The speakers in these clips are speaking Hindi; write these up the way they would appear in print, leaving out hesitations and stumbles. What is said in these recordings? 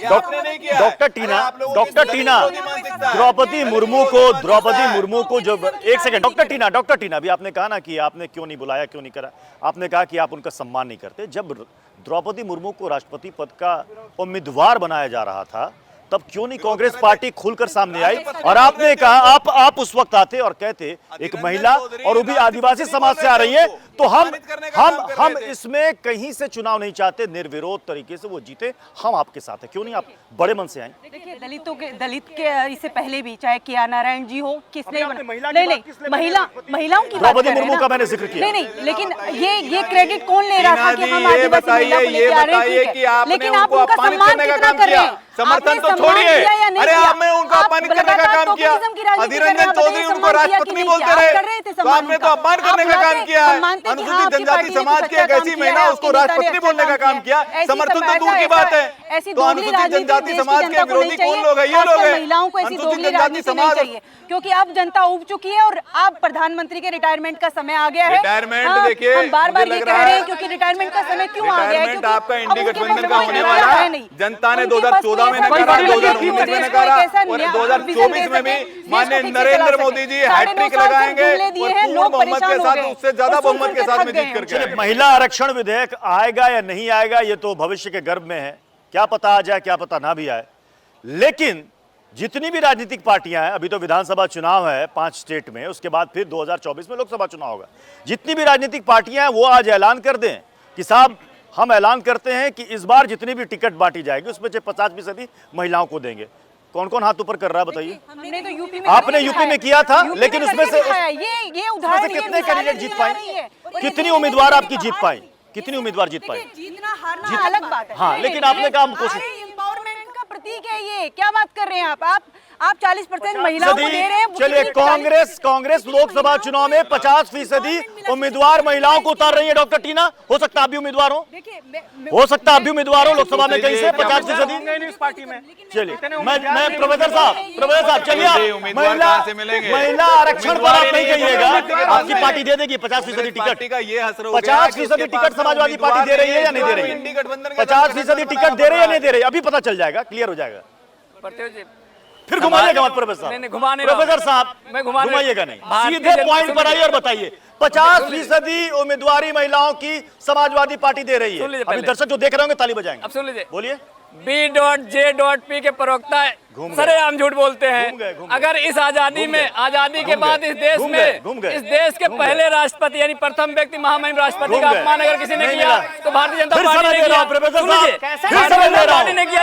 डॉक्टर टीना द्रौपदी मुर्मू को जो एक सेकंड डॉक्टर टीना अभी आपने कहा ना कि आपने क्यों नहीं बुलाया, क्यों नहीं करा, आपने कहा कि आप उनका सम्मान नहीं करते। जब द्रौपदी मुर्मू को राष्ट्रपति पद का उम्मीदवार बनाया जा रहा था तब क्यों नहीं कांग्रेस पार्टी खुलकर सामने आई और आपने कहा आप उस वक्त आते और कहते एक महिला और वो भी आदिवासी समाज से आ रही है तो हम इसमें कहीं से चुनाव नहीं चाहते, निर्विरोध तरीके से वो जीते, हम आपके साथ हैं, क्यों नहीं आप बड़े मन से आए। देखिए दलित के इससे पहले भी चाहे के.आर. नारायण जी हो, किसने महिलाओं की द्रौपदी मुर्मू का मैंने जिक्र किया। नहीं लेकिन ये क्रेडिट कौन ले रहा था कि हम आदिवासी महिला को लेके आ रहे हैं, लेकिन आप उनका सम्मान कितना कर रहे हैं, समर्थन तो छोड़िए, अरे आपने उनको अपमानित करने का काम किया, अधीर रंजन चौधरी उनको राष्ट्रपति बोलते रहे तो आपने तो अपमान करने का काम किया है। अनुसूचित जनजाति समाज की एक ऐसी महिला उसको राष्ट्रपति बोलने का काम किया, समर्थन तो दूर की बात है। तो अनुसूचित जनजाति समाज के विरोधी कौन लोग है? ये लोग हैं। महिलाओं को ऐसी दोगली राजनीति नहीं चाहिए क्योंकि अब जनता उब चुकी है और अब प्रधानमंत्री के रिटायरमेंट का समय आ गया है। रिटायरमेंट देखिए हम बार-बार ये कह रहे हैं क्योंकि रिटायरमेंट का समय क्यों आ गया है, क्योंकि आपका इंडी गठबंधन का होने वाला है। जनता ने 2014 में करा, 2019 में करा और 2024 में भी माननीय नरेंद्र मोदी जी हैट्रिक लगाएंगे और पूर्ण बहुमत के साथ, उससे ज्यादा बहुमत के साथ में जीत करके। महिला आरक्षण विधेयक आएगा या नहीं आएगा ये तो भविष्य के गर्भ में है, क्या पता आ जाए क्या पता ना भी आए। लेकिन जितनी भी राजनीतिक पार्टियां हैं, अभी तो विधानसभा चुनाव है 5 स्टेट में, उसके बाद फिर 2024 में लोकसभा चुनाव होगा। जितनी भी राजनीतिक पार्टियां हैं वो आज ऐलान कर दें कि साहब हम ऐलान करते हैं कि इस बार जितनी भी टिकट बांटी जाएगी उसमें से 50% महिलाओं को देंगे। कौन कौन हाथ ऊपर कर रहा है बताइए? हमने तो यूपी में आपने यूपी में किया था, लेकिन उसमें से ये उदाहरण कितने कैंडिडेट जीत पाए? कितनी उम्मीदवार आपकी जीत पाई? कितनी उम्मीदवार जीत पाई? जीतना हारना अलग बात है। हाँ, लेकिन आपने कहा हम कोशिश, एम्पावरमेंट का प्रतीक है ये, क्या बात कर रहे हैं आप 40% महिलाओं को दे रहे हैं। चलिए कांग्रेस लोकसभा चुनाव में 50% उम्मीदवार महिलाओं को उतार रही है। डॉक्टर टीना, हो सकता है आप भी उम्मीदवार हो सकता है आप भी उम्मीदवार हो लोकसभा में कहीं से 50% इस पार्टी में। चलिए मैं प्रोफेसर साहब चलिए आप महिला आरक्षण पर आप नहीं कहिएगा, आपकी पार्टी दे देगी 50% टिकट। 50% टिकट समाजवादी पार्टी दे रही है या नहीं दे रही है? 50% टिकट दे रही है या नहीं दे रही है? अभी पता चल जाएगा, क्लियर हो जाएगा। फिर घुमाइएगा मत प्रोफेसर, प्रोफेसर साहब घुमाइएगा नहीं, सीधे पॉइंट पर आइए और बताइए 50% उम्मीदवारी महिलाओं की समाजवादी पार्टी दे रही है। अभी दर्शक जो देख रहे होंगे ताली बजाएंगे। अब सुन लीजिए, बोलिए। B.J.P के प्रवक्ता सरेआम झूठ बोलते हैं। अगर इस आजादी के बाद इस देश के पहले राष्ट्रपति यानी प्रथम व्यक्ति महामहिम राष्ट्रपति का अपमान अगर किसी ने किया तो भारतीय जनता पार्टी ने किया।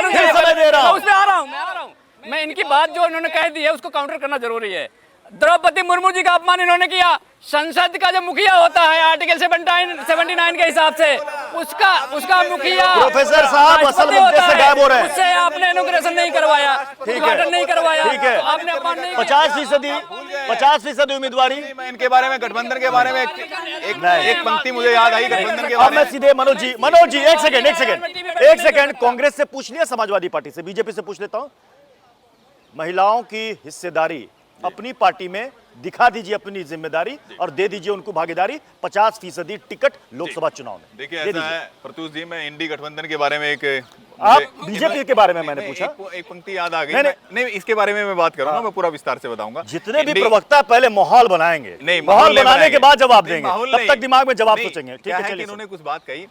उसमें आ रहा हूँ मैं इनकी बात जो उन्होंने कह दी है उसको काउंटर करना जरूरी है। द्रौपदी मुर्मू जी का अपमान इन्होंने किया। संसद का जो मुखिया होता है आर्टिकल 79 के हिसाब से उसका मुखिया प्रोफेसर साहब असल मुद्दे से गायब हो रहे हैं। उससे आपने इनॉग्रेशन नहीं करवाया, उद्घाटन नहीं करवाया, ठीक है, तो आपने अपमान नहीं 50% उम्मीदवारी। मैं इनके बारे में गठबंधन के बारे में एक पंक्ति मुझे याद आई गठबंधन के बारे में। मैं सीधे मनोज जी एक सेकंड कांग्रेस से पूछ लिया, समाजवादी पार्टी से, बीजेपी से पूछ लेता हूं। महिलाओं की हिस्सेदारी अपनी पार्टी में दिखा दीजिए, अपनी जिम्मेदारी और दे दीजिए उनको भागीदारी 50% टिकट लोकसभा चुनाव में। देखिए ऐसा है प्रत्युष जी, मैं इंडी गठबंधन के बारे में आप बीजेपी के बारे में मैंने पूछा, एक पंक्ति याद आ गई। नहीं इसके बारे में मैं बात करूंगा, मैं पूरा विस्तार से बताऊंगा। जितने भी प्रवक्ता पहले माहौल बनाएंगे, नहीं माहौल बनाने के बाद जवाब देंगे, तब तक दिमाग में जवाब सोचेंगे। ठीक है, चलिए इन्होंने कुछ बात कही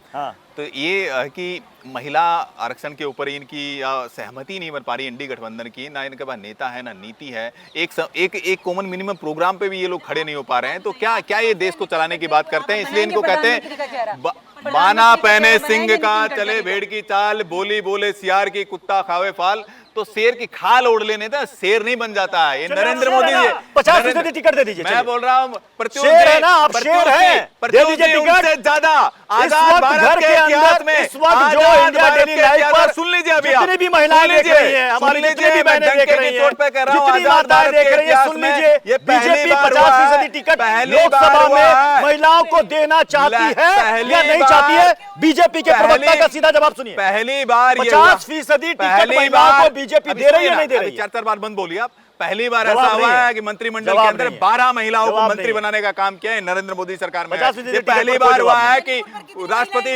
तो ये कि महिला आरक्षण के ऊपर इनकी सहमति नहीं बन पा रही इंडी गठबंधन की, ना इनके पास नेता है ना नीति है, एक कॉमन मिनिमम प्रोग्राम पे भी ये लोग खड़े नहीं हो पा रहे हैं। तो क्या ये देश को चलाने की बात करते हैं? इसलिए इनको कहते हैं बाना पहने सिंह का, चले भेड़ की चाल, बोली बोले सियार की, कुत्ता खावे फाल। तो शेर की खाल ओढ़ लेने था शेर नहीं बन जाता है। ये नरेंद्र मोदी जी 50% टिकट दे दीजिए। मैं बोल रहा हूँ शेर है ना आप, शेर है, दे दीजिए टिकट। ज्यादा आजाद भारत के इतिहास में इस वक्त जो इंडिया डेली लाइफ पर सुन लीजिए अभी जितनी भी महिलाएं देख रही हैं, हमारी जितनी भी बहनें देख रही हैं, जितनी माताएं देख रही हैं, सुन लीजिए बीजेपी 50% टिकट लोकसभा में महिलाओं को देना चाहती है या नहीं चाहती है? बीजेपी के प्रवक्ता का सीधा जवाब सुनिए। पहली बार 50% टिकट महिलाओं को बीजेपी दे रही है नहीं दे रही? 4 बार बंद बोलिए आप। पहली बार ऐसा हुआ है कि मंत्रिमंडल के अंदर 12 महिलाओं को मंत्री बनाने का काम किया है नरेंद्र मोदी सरकार में। ये पहली बार हुआ है कि राष्ट्रपति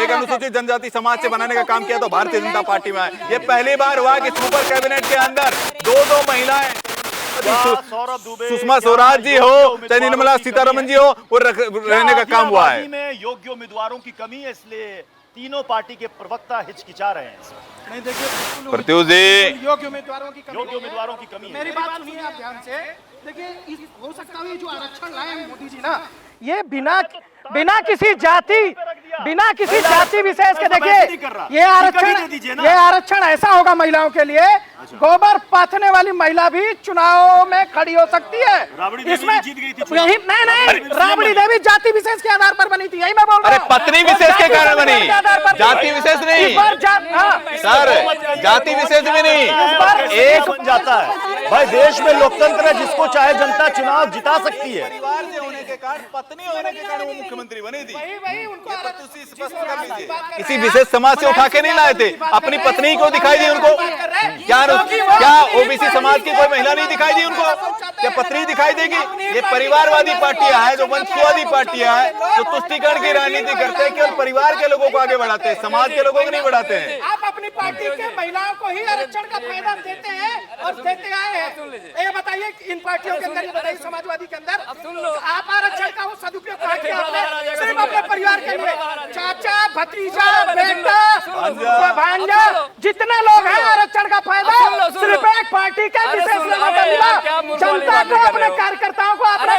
एक अनुसूचित जनजाति समाज से बनाने का काम किया तो भारतीय जनता पार्टी में। ये पहली बार हुआ कि सुपर कैबिनेट के अंदर दो महिलाएं, सुषमा स्वराज जी हो चाहे निर्मला सीतारमण जी हो, वो रहने का काम हुआ है। योग्य उम्मीदवारों की कमी है, इसलिए तीनों पार्टी के प्रवक्ता हिचकिचा रहे हैं। नहीं देखिए प्रत्युष जी, योग्य उम्मीदवारों की कमी है। मेरी बात सुनिए आप ध्यान से। देखिए हो सकता है ये जो आरक्षण लाए हैं मोदी जी ना, ये बिना किसी जाति विशेष के, देखिए ये आरक्षण ऐसा होगा महिलाओं के लिए, गोबर पाथने वाली महिला भी चुनाव में खड़ी हो सकती है। इसमें यही नहीं, राबड़ी देवी जाति विशेष के आधार पर बनी थी, यही मैं बोल रहा हूँ। अरे पत्नी विशेष के कारण बनी, जाति विशेष नहीं सर, जाति विशेष भी नहीं, एक बन जाता है भाई। देश में लोकतंत्र है, जिसको चाहे जनता चुनाव जिता सकती है। परिवार से होने के कारण, पत्नी होने के कारण वो मुख्यमंत्री बनी थी। किसी विशेष समाज से उठा के नहीं लाए थे, अपनी पत्नी को दिखाई दी उनको। क्या ओबीसी समाज की कोई महिला नहीं दिखाई दी उनको? क्या पत्नी दिखाई देगी? ये परिवारवादी पार्टियां हैं, जो वंशवादी पार्टियां हैं, जो तुष्टीकरण की राजनीति करते हैं, केवल परिवार के लोगों को आगे बढ़ाते हैं, समाज के लोगों को नहीं बढ़ाते हैं। आप अपनी पार्टी के महिलाओं को ही आरक्षण का फायदा देते हैं और देते आए हैं। ये बताइए इन पार्टियों के अंदर, ये बताइए समाजवादी के अंदर आप आरक्षण का वो सदुपयोग किया आपने सिर्फ अपने परिवार के लिए। चाचा, भतीजा, बेटा, भांजा, जितने लोग हैं आरक्षण का फायदा सिर्फ एक पार्टी के विशेष लोगों को मिला। जनता को, अपने कार्यकर्ताओं को आपने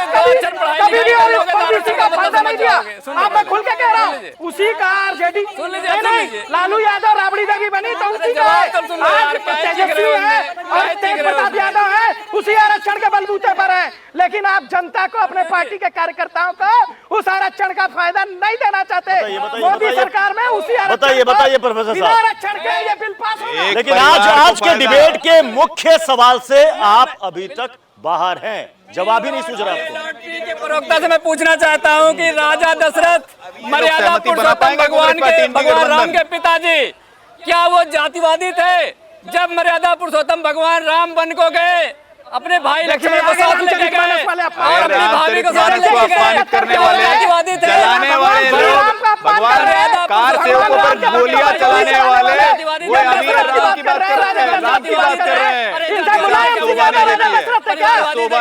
कभी भी ओबीसी का फायदा नहीं दिया। आप मैं खुल के कह रहा हूँ, उसी का आरजेडी लालू यादव राबड़ी देवी बनी तो उसी का आज तेजस्वी है और तेज प्रताप यादव है, उसी आरक्षण के बलबूते पर है। लेकिन आप जनता को, अपने पार्टी के कार्यकर्ताओं को उस आरक्षण का फायदा नहीं देना चाहते। मोदी सरकार में उसी बताइए प्रोफेसर साहब, आरक्षण के ये बिल पास होगा। लेकिन आज के डिबेट के मुख्य सवाल से आप अभी तक बाहर हैं, जवाब ही नहीं सूझ रहा आपको। के प्रवक्ता से मैं पूछना चाहता हूं कि राजा दशरथ मर्यादा पुरुषोत्तम भगवान राम के पिताजी, क्या वो जातिवादी थे? जब मर्यादा पुरुषोत्तम भगवान राम वन को गए, अपने भाई लक्ष्मण को साथ लेके गए और अपनी भाभी को साथ लेके गए, अपमानित करने वाले, जातिवादी थे, जलाने वाले लोग, भगवान कार सेवकों पर गोलियां चलाने वाले, वो अभी राम की बात कर रहे हैं, राम की बात कर रहे हैं। शोभा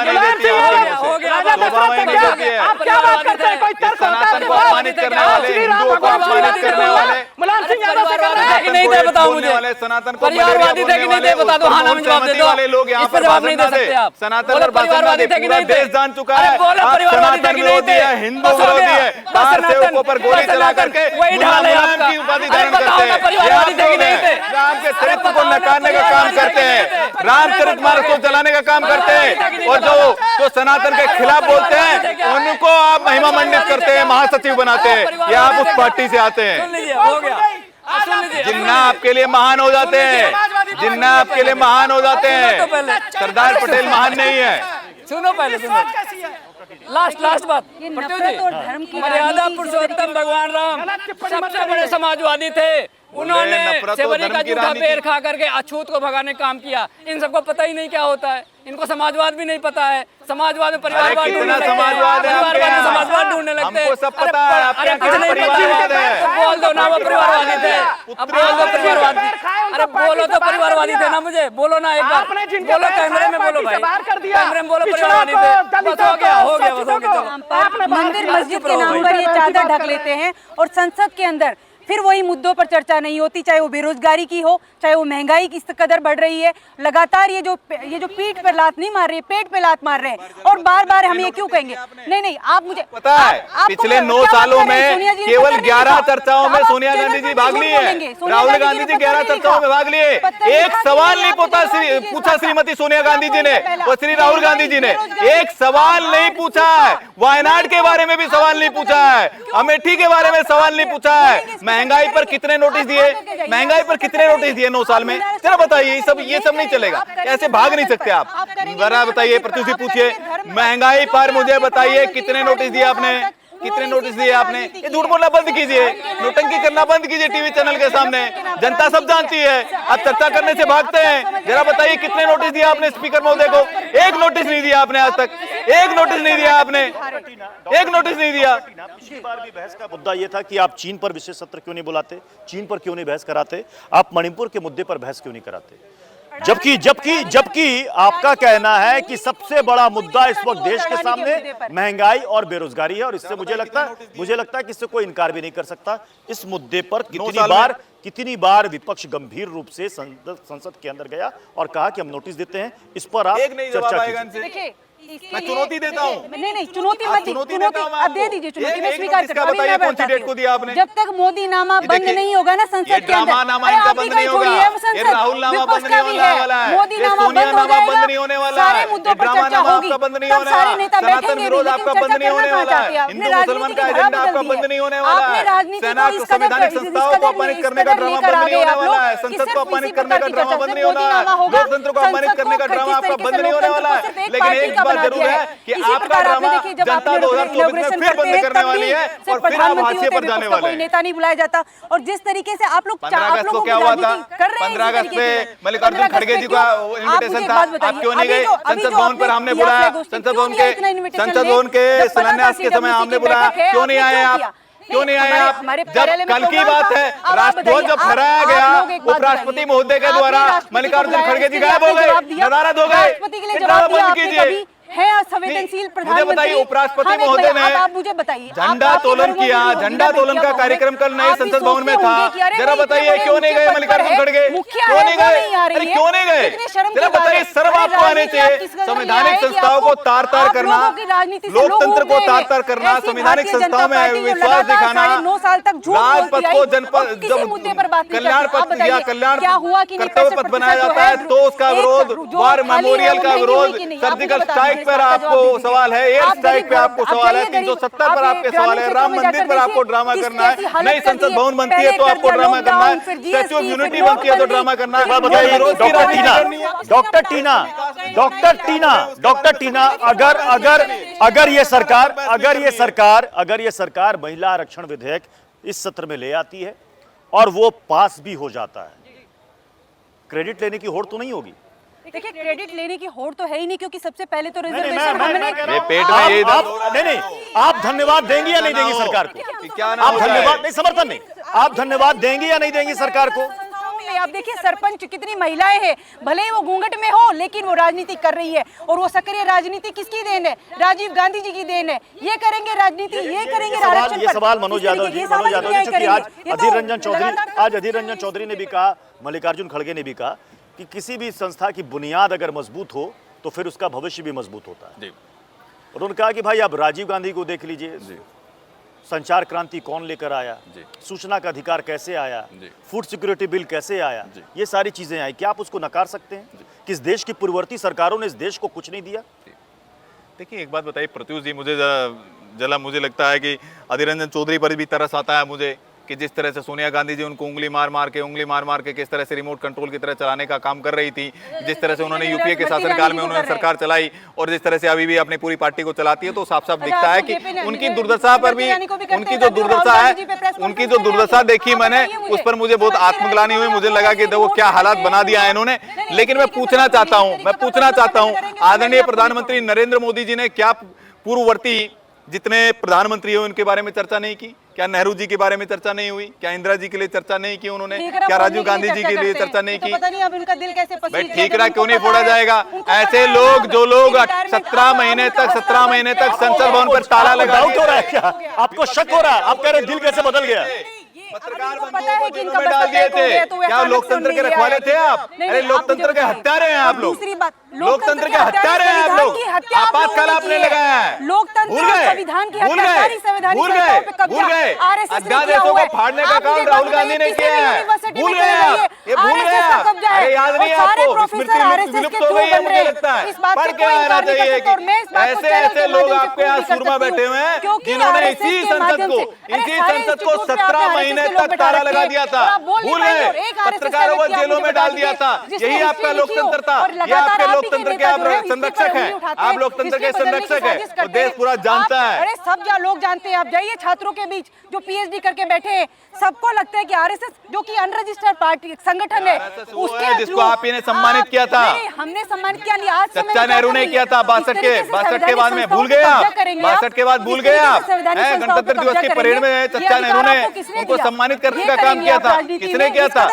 नहीं देती है, शोभा नहीं देती है। आप क्या बात करते हैं? कोई तर्क सनातन को अपमानित करने वाले, हिंदुओं को अपमानित करने वाले, मुलायम सिंह यादव से कर रहे हैं। नहीं दे बताओ मुझे, सनातन को परिवारवादी थे कि नहीं दे बता दो। हाँ नाम जवाब दे दो, वाले लोग यहाँ पर जवाब नहीं दे सकते आप। सनातन और परिवारवादी थे कि नहीं, देश जान चुका है। सनातन विरोधी है, हिंदू विरोधी है, कार सेवकों पर गोली चला करके मुलायम की उपाधि धारण करते हैं, राम के चरित्र को नकारने का काम करते हैं, रामचरितमानस को जलाने का काम करते हैं, और जो सनातन के खिलाफ बोलते हैं उनको आप महिमा मंडित करते हैं, महासचिव बनाते हैं। ये आप उस पार्टी से आते हैं। हो गया, जिन्ना आपके लिए महान हो जाते हैं, जिन्ना आपके लिए महान हो जाते हैं। सरदार पटेल महान नहीं है। सुनो पहले, सुनो लास्ट बात। मर्यादा पुरुषोत्तम भगवान राम सबसे बड़े समाजवादी थे। उन्होंने सेवरी का जूठा पेड़ खा करके अछूत को भगाने का काम किया। इन सबको पता ही नहीं क्या होता है, इनको समाजवाद भी नहीं पता है। समाजवाद में परिवारवाद ढूंढने लगते हैं, समाजवाद ढूंढने लगते हैं। सब पता है, अरे कुछ नहीं पता है, बोल दो ना वो परिवारवादी थे। अब बोल दो परिवारवादी, अरे बोलो तो परिवारवादी थे ना, मुझे बोलो ना एक बार, बोलो कैमरे में, बोलो भाई कैमरे में बोलो परिवारवादी थे। बस हो गया बस हो गया। मंदिर मस्जिद के नाम पर ये चादर ढक लेते हैं और संसद के अंदर फिर वही मुद्दों पर चर्चा नहीं होती, चाहे वो बेरोजगारी की हो, चाहे वो महंगाई किस कदर बढ़ रही है। लगातार ये जो पीठ पर लात नहीं मार रहे, पेट पे लात मार रहे हैं। और बार हम ये क्यों कहेंगे? नहीं, आप मुझे पता है, पिछले 9 सालों में केवल 11 चर्चाओं में सोनिया गांधी जी भाग लिए, राहुल गांधी जी 11 चर्चाओं में भाग लिए। एक सवाल नहीं पूछा श्रीमती सोनिया गांधी जी ने और श्री राहुल गांधी जी ने, एक सवाल नहीं पूछा है। वायनाड के बारे में भी सवाल नहीं पूछा है, अमेठी के बारे में सवाल नहीं पूछा है। महंगाई पर कितने नोटिस दिए, महंगाई पर कितने नोटिस दिए 9 साल में? जरा बताइए, ये सब नहीं चलेगा, ऐसे भाग नहीं सकते आप। जरा बताइए, प्रत्युष जी पूछिए, महंगाई पर मुझे बताइए कितने नोटिस दिए आपने, कितने नोटिस दिए आपने? ये झूठ बोलना बंद कीजिए, नोटंकी करना बंद कीजिए टीवी चैनल के सामने, जनता सब जानती है। आप चर्चा करने से भागते हैं। जरा बताइए कितने नोटिस दिया आपने स्पीकर महोदय को? एक नोटिस नहीं दिया आपने आज तक, एक नोटिस नहीं दिया आपने, एक नोटिस नहीं दिया। पिछली बार भी बहस का मुद्दा ये था कि आप चीन पर विशेष सत्र क्यों नहीं बुलाते, चीन पर क्यों नहीं बहस कराते, आप मणिपुर के मुद्दे पर बहस क्यों नहीं कराते? जबकि आपका कहना है कि सबसे बड़ा मुद्दा इस वक्त देश के सामने महंगाई और बेरोजगारी है, और इससे मुझे लगता है कि इससे कोई इनकार भी नहीं कर सकता। इस मुद्दे पर कितनी बार विपक्ष गंभीर रूप से संसद के अंदर गया और कहा कि हम नोटिस देते हैं, इस पर आप चर्चा कीजिए। मैं चुनौती देता हूँ। नहीं, चुनौती मत चुनौती आप दे दीजिए, चुनौती मैं स्वीकार करता हूँ। बताइए कौन सी डेट को दिया आपने? जब तक मोदी नामा बंद नहीं होगा ना संसद के अंदर, ड्रामा नामा इनका बंद नहीं होगा, ये राहुल नामा बंद नहीं होने वाला है, मोदी नामा सोनिया नामा बंद नहीं होने वाला है, सारे मुद्दों पर ड्रामा चर्चा नामा होगी, आपका बंद नहीं तब होने सारे वाला, नेता सनातन बैठेंगे, विरोध आपका बंद नहीं होने वाला है, हिंदू मुसलमान का एजेंडा आपका बंद नहीं होने वाला है, सेना को संवैधानिक संस्थाओं को अपमानित करने का ड्रामा बंद नहीं होने वाला है, संसद को अपमानित करने का ड्रामा बंद नहीं होना है, लोकतंत्र को अपमानित करने का ड्रामा आपका बंद नहीं होने वाला है। लेकिन एक बात जरूर है कि आपका ड्रामा जनता 2024 में फिर बंद करने वाली है और फिर आप हाशिए पर जाने वाले हैं। नेता नहीं बुलाया जाता, और जिस तरीके से आप लोग 15 अगस्त को क्या हुआ था? 15 अगस्त पे मल्लिकार्जुन खड़गे जी का इनविटेशन था, आप क्यों नहीं गए? संसद भवन पर हमने बुलाया, संसद भवन के शिलान्यास के समय हमने बुलाया, क्यों नहीं आए आप? क्यों नहीं आए आप? जब कल की बात है, राष्ट्रध्वज जब फहराया गया उपराष्ट्रपति महोदय के द्वारा, मल्लिकार्जुन खड़गे जी गायब हो गए, नदारद हो गए, बंद कीजिए। है संवेदनशील प्रधानमंत्री। मुझे बताइए, उपराष्ट्रपति महोदय ने आप मुझे बताइए, झंडा तोलन किया, झंडा तोलन का कार्यक्रम कल नए संसद भवन में था। जरा बताइए क्यों नहीं गए मल्लिकार्जुन खड़गे? क्यों नहीं गए? अरे क्यों नहीं गए? जरा बताइए, शर्म आपको आने चाहिए। संवैधानिक संस्थाओं को तार तार करना, लोकतंत्र को तार तार करना, संवैधानिक संस्थाओं में विश्वास दिखाना, 9 साल तक राजपथ को जनपद जब कल्याण पथ या कल्याण कर्तव्य पथ बनाया जाता है तो उसका विरोध, वार मेमोरियल का विरोध, सर्जिकल स्ट्राइक पर आपको सवाल है, एयर स्ट्राइक पे आपको सवाल है, 370 पर आपके सवाल है, राम मंदिर पर आपको ड्रामा करना है, नई संसद भवन बनती है तो आपको ड्रामा करना है, स्टैच्यू ऑफ यूनिटी बनती है तो ड्रामा करना है। बताइए डॉक्टर टीना, अगर ये सरकार महिला आरक्षण विधेयक इस सत्र में ले आती है और वो पास भी हो जाता है, क्रेडिट लेने की होड़ तो नहीं होगी? देखिए, क्रेडिट लेने की होड़ तो है ही नहीं, क्योंकि सबसे पहले तो नहीं, रिजर्वेशन हमने पेट में ये नहीं, आप धन्यवाद देंगी या नहीं देंगी सरकार को? क्या आप धन्यवाद नहीं, समर्थन नहीं, आप धन्यवाद देंगी या नहीं देंगी सरकार को? आप देखिए, सरपंच कितनी महिलाएं हैं, भले ही वो घूंघट में हो लेकिन वो राजनीति कर रही है, और वो सक्रिय राजनीति किसकी देन है? राजीव गांधी जी की देन है। ये करेंगे राजनीति, ये करेंगे आरक्षण पर। ये सवाल मनोज यादव जी, चूंकि आज अधीर रंजन चौधरी ने भी कहा, मल्लिकार्जुन खड़गे ने भी कहा कि किसी भी संस्था की बुनियाद अगर मजबूत हो तो फिर उसका भविष्य भी मजबूत होता है। और उन्होंने कहा कि भाई आप राजीव गांधी को देख लीजिए, संचार क्रांति कौन लेकर आया, सूचना का अधिकार कैसे आया, फूड सिक्योरिटी बिल कैसे आया, ये सारी चीजें आई। क्या आप उसको नकार सकते हैं कि इस देश की पूर्ववर्ती सरकारों ने इस देश को कुछ नहीं दिया? देखिए, एक बात बताइए प्रत्युष जी, मुझे लगता है कि अधीर रंजन चौधरी पर भी तरस आता है मुझे कि जिस तरह से सोनिया गांधी जी उनको उंगली मार मार के किस तरह से रिमोट कंट्रोल की तरह चलाने का काम कर रही थी, जिस तरह से उन्होंने यूपीए के शासनकाल में उन्होंने सरकार चलाई और जिस तरह से अभी भी अपनी पूरी पार्टी को चलाती है, तो साफ साफ दिखता है कि उनकी दुर्दशा पर भी, उनकी जो दुर्दशा है, उनकी जो दुर्दशा देखी मैंने, उस पर मुझे बहुत आत्मग्लानि हुई। मुझे लगा कि देखो क्या हालात बना दिया है इन्होंने। लेकिन मैं पूछना चाहता हूँ आदरणीय प्रधानमंत्री नरेंद्र मोदी जी ने क्या पूर्ववर्ती जितने प्रधानमंत्री हो उनके बारे में चर्चा नहीं की? क्या नेहरू जी के बारे में चर्चा नहीं हुई? क्या इंदिरा जी के लिए चर्चा नहीं की उन्होंने? क्या राजीव गांधी जी के लिए चर्चा नहीं की? पता नहीं अब इनका दिल कैसे भाई ठीकरा क्यों नहीं फोड़ा जाएगा? ऐसे लोग जो लोग 17 महीने तक संसद भवन पर ताला लगा, डाउट हो रहा है क्या आपको? शक हो रहा है? आप कह रहे दिल कैसे बदल गया? पत्रकार बंधुओं को डाल दिए थे, क्या लोकतंत्र के रखवाले थे आप? अरे लोकतंत्र के हत्यारे हैं आप लोग, दूसरी बात, लोकतंत्र के हत्यारे हैं आप लोग। आपातकाल आपने लगाया है, लोकतंत्र संविधान की हत्या, सारी संवैधानिक संस्थाओं पे कब्जा, अज्ञात देशों को फाड़ने का काम राहुल गांधी ने किया है। भूल गए आप, ये भूल गए आप। अरे याद नहीं है सारे आपको? प्रोफेसर स्मृति आरएसएस विलुप्त के हो क्यों गई है, बन मुझे रहे हैं? लगता है। इस बात पढ़ पे के कोई आना इनकार नहीं चाहिए कर सकता और मैं इस बात को ऐसे चैनल ऐसे के लोग माध्यम से आपके पूरी यहाँ कर सुरमा सकती बैठे हूँ। हुए हैं क्योंकि जिन्होंने RSS इसी के संसद माध्यम को से- अरे इसी सारे संसद को इंस्टीट्यूट पे 17 आपने महीने RSS के लोग तक बैठा ताला रखे लगा हैं दिया और था, आप बोल नहीं भूल पाएंगे गए। और एक RSS पत्रकारों को का व्यक्ति जेलों आप में मुझे डाल बता दिया था, दीजिए, यही जिसने आपका हिस्ट्री लिखी हो लोकतंत्र था, और ये लगातार आपके आप ही लोकतंत्र के नेता आप जो है, संरक्षक हिस्ट्री पर हैं, उंगली उठाते आप हैं, लोकतंत्र के हिस्ट्री बदलने की संरक्षक हैं, साजिश वो करते देश हैं। पूरा जानता आप- है। अरे सब लोग जानते हैं, आप जाइए छात्रों के बीच जो पीएचडी करके बैठे हैं, सबको लगता है कि आरएसएस जो कि अनरजिस्टर्ड पार्टी संगठन है RSS वो है जिसको आप ही ने सम्मानित किया था। नहीं, हमने सम्मानित किया नहीं, आज चच्चा नेहरू ने किया था 62 के बाद में, भूल गए आप? 62 के बाद भूल गए आप? गणतंत्र दिवस की परेड में चच्चा नेहरू ने उनको सम्मानित करने का काम किया था। किसने किया था?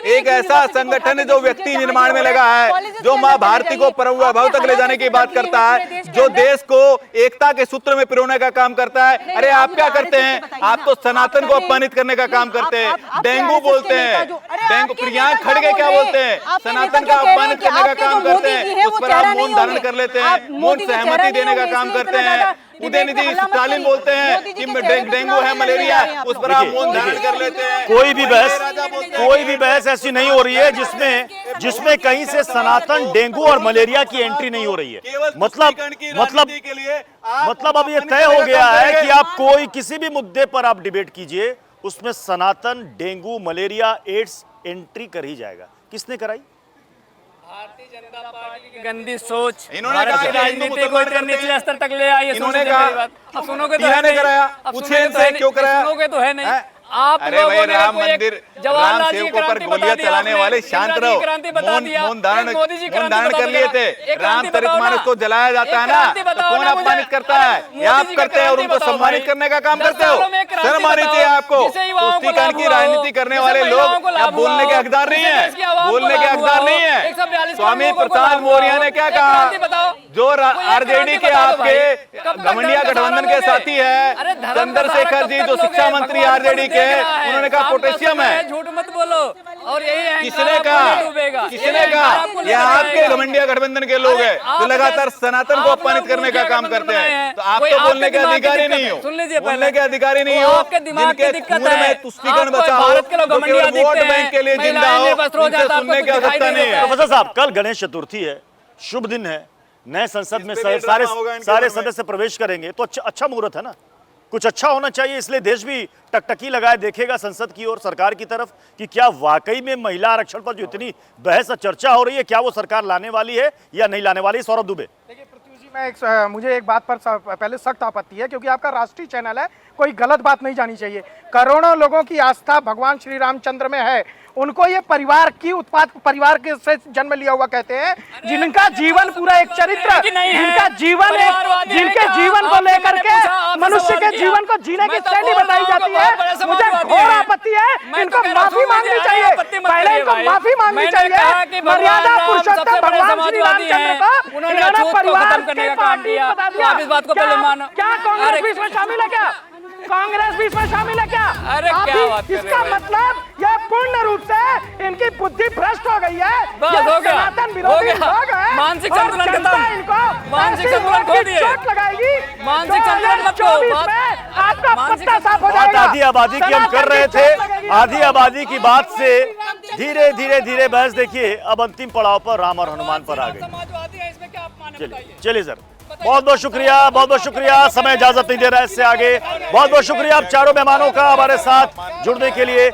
एक ऐसा संगठन जो व्यक्ति निर्माण में लगा है, जो माँ भारती को परम तक ले जाने की बात करता है, जो देश को एकता के सूत्र में पिरोने का काम करता है। अरे आप क्या करते हैं? आप तो सनातन को अपमानित करने का काम करते हैं, डेंगू बोलते हैं, डेंगू। प्रियांक खड़गे क्या बोलते हैं? सनातन का अपमानित करने का काम करते हैं, उस पर आप मौन धारण कर लेते हैं, मौन सहमति देने का काम करते हैं। उदयनिधि स्टालिन बोलते हैं कि डेंगू है, मलेरिया, उस पर आप मौन धारण कर लेते हैं। कोई भी बहस ऐसी नहीं हो रही है जिसमें कहीं से सनातन, डेंगू और मलेरिया की एंट्री नहीं हो रही है। मतलब अब ये तय हो गया है कि आप कोई किसी भी मुद्दे पर आप डिबेट कीजिए, उसमें सनातन, डेंगू, मलेरिया, एड्स एंट्री कर ही जाएगा। किसने कराई? भारतीय जनता पार्टी की गंदी सोच इन्होंने भारत कहा की कि राजनीति को इतने निचले स्तर तक ले आई है। इन्होंने सुनोगे कहा, मेरी बात। अब सुनोगे तो किया है ने नहीं। कराया, अब पूछे सुनोगे तो इनसे है नहीं। क्यों कराया? सुनोगे तो है नहीं। हैं? आप अरे लोगों भाई, ने राम कोई एक मंदिर, जवाहरलाल राम जी सेवकों पर क्रांति बता गोलियां दी चलाने आपने, वाले शांत इंदिरा जी रहो, क्रांति बता दिया, मौन धारण एक मोदी जी क्रांति बता कर लिए थे। एक क्रांति बताओ रामचरितमानस ना। को जलाया जाता है एक ना, क्रांति तो बताओ कौन ना मुझे। अपमानित करता अरे है? मोदी ये आप जी का करते हैं और क्रांति उनको बताओ सम्मानित भाई। करने का काम 10 करते हो। सालों में एक क्रांति शर्म आनी बताओ, चाहिए आपको। जिससे युवाओं को तुष्टीकरण लाभ की हुआ हो, राजनीति करने जिससे वाले महिलाओं लोग को लाभ अब बोलने हुआ के हो, हकदार नहीं जिससे देश की आवाम है, को बोलने के लाभ हकदार हुआ नहीं हो। है। 142 स्वामी लोगों को प्रसाद लाभ हुआ मौर्य हो। ने क्या एक कहा? क्रांति बताओ। जो कोई एक आरजेडी क्रांति के बता दो भाई। आपके कब तक गठबंधन धर्म के का साथी है अरे धर्म का चंद्रशेखर सहारा जी, कब जो तक शिक्षा लोगे? मंत्री भगवान आरजेडी को के, देख रहा है। उन्होंने कहा शाम का पोटेशियम समय है। झूठ मत बोलो। और यही अहंकार किसने आपको कहा? ले डूबेगा। किसने यही कहा? अहंकार आपको ले ये आपके डुबाएगा। घमंडिया गठबंधन के लोग हैं जो आप लगातार जैसे- सनातन को आप अपमानित लोग करने का मुर्गिया काम गठबंधन करते बनाए हैं। हैं। तो आप कोई तो आपके बोलने के दिमाग की अधिकारी दिक्कत नहीं है। हो, सुन लीजिए बोलने पहले। के अधिकारी नहीं वो हो, आपके दिमाग की जिनके दिक्कत खून है। में तुष्टीकरण आप बचा हो, भारत के लोग जो घमंडिया केवल वोट दिखते हैं। बैंक के लिए जिंदा महिलाएं हो, निर्वस्त्र हो उनसे जाता है, सुनने आपको की कुछ दिखाई आवश्यकता नहीं नहीं है। देता है। प्रोफेसर साहब, कल गणेश चतुर्थी है, शुभ दिन है, नए संसद में इस पे भी सारे ड्रामा होगा इनके सारे मन में। सदस्य प्रवेश करेंगे तो अच्छा मुहूर्त है ना। कुछ अच्छा होना चाहिए, इसलिए देश भी टकटकी लगाए देखेगा संसद की ओर, सरकार की तरफ, कि क्या वाकई में महिला आरक्षण पर जो इतनी बहस और चर्चा हो रही है, क्या वो सरकार लाने वाली है या नहीं लाने वाली है। सौरभ दुबे। देखिए पृथ्वी जी, मुझे एक बात पर पहले सख्त आपत्ति है, क्योंकि आपका राष्ट्रीय चैनल है, कोई गलत बात नहीं जानी चाहिए। करोड़ों लोगों की आस्था भगवान श्री रामचंद्र में है, उनको ये परिवार की उत्पाद परिवार के से जन्म लिया हुआ कहते हैं, जिनका जीवन पूरा एक चरित्र, जिनका जीवन जिनके जीवन को लेकर के मनुष्य के जीवन को जीने की शैली बताई जाती है। मुझे घोर आपत्ति है, इनको माफी मांगनी चाहिए, पहले इनको माफी मांगनी चाहिए। मर्यादा पुरुषोत्तम भगवान श्री रामचंद्र को इन्होंने परिवार की पार्टी बता दिया। आप इस बात को पहले मानो। क्या कांग्रेस भी इसमें शामिल है? क्या कांग्रेस भी इसमें शामिल है? क्या अरे आप क्या भी- बात कर रहे इसका हो भाई? मतलब यह पूर्ण रूप से इनकी बुद्धि भ्रष्ट हो गई है। बस ये हो गया, सनातन हो विरोधी गया। लोग हैं मानसिक और संतुलन जनता खत्म। इनको मानसिक ऐसी संतुलन खो वोट की दिए। चोट लगाएगी। मानसिक संतुलन मत खो। 2024 में आपका मानसिक पत्ता साफ हो बात जाएगा। आधी आबादी की हम कर सनातन रहे की चोट थे, लगेगी। आधी आबादी की बात से धीरे धीरे धीरे बहस देखिए अब अंतिम पड़ाव पर राम और हनुमान पर आ गई। समाजवादी है, इसमें क्या अपमान है बताइए? चलिए सर, बहुत बहुत शुक्रिया, समय इजाजत नहीं दे रहा है इससे आगे। बहुत बहुत शुक्रिया आप चारों मेहमानों का हमारे साथ जुड़ने के लिए।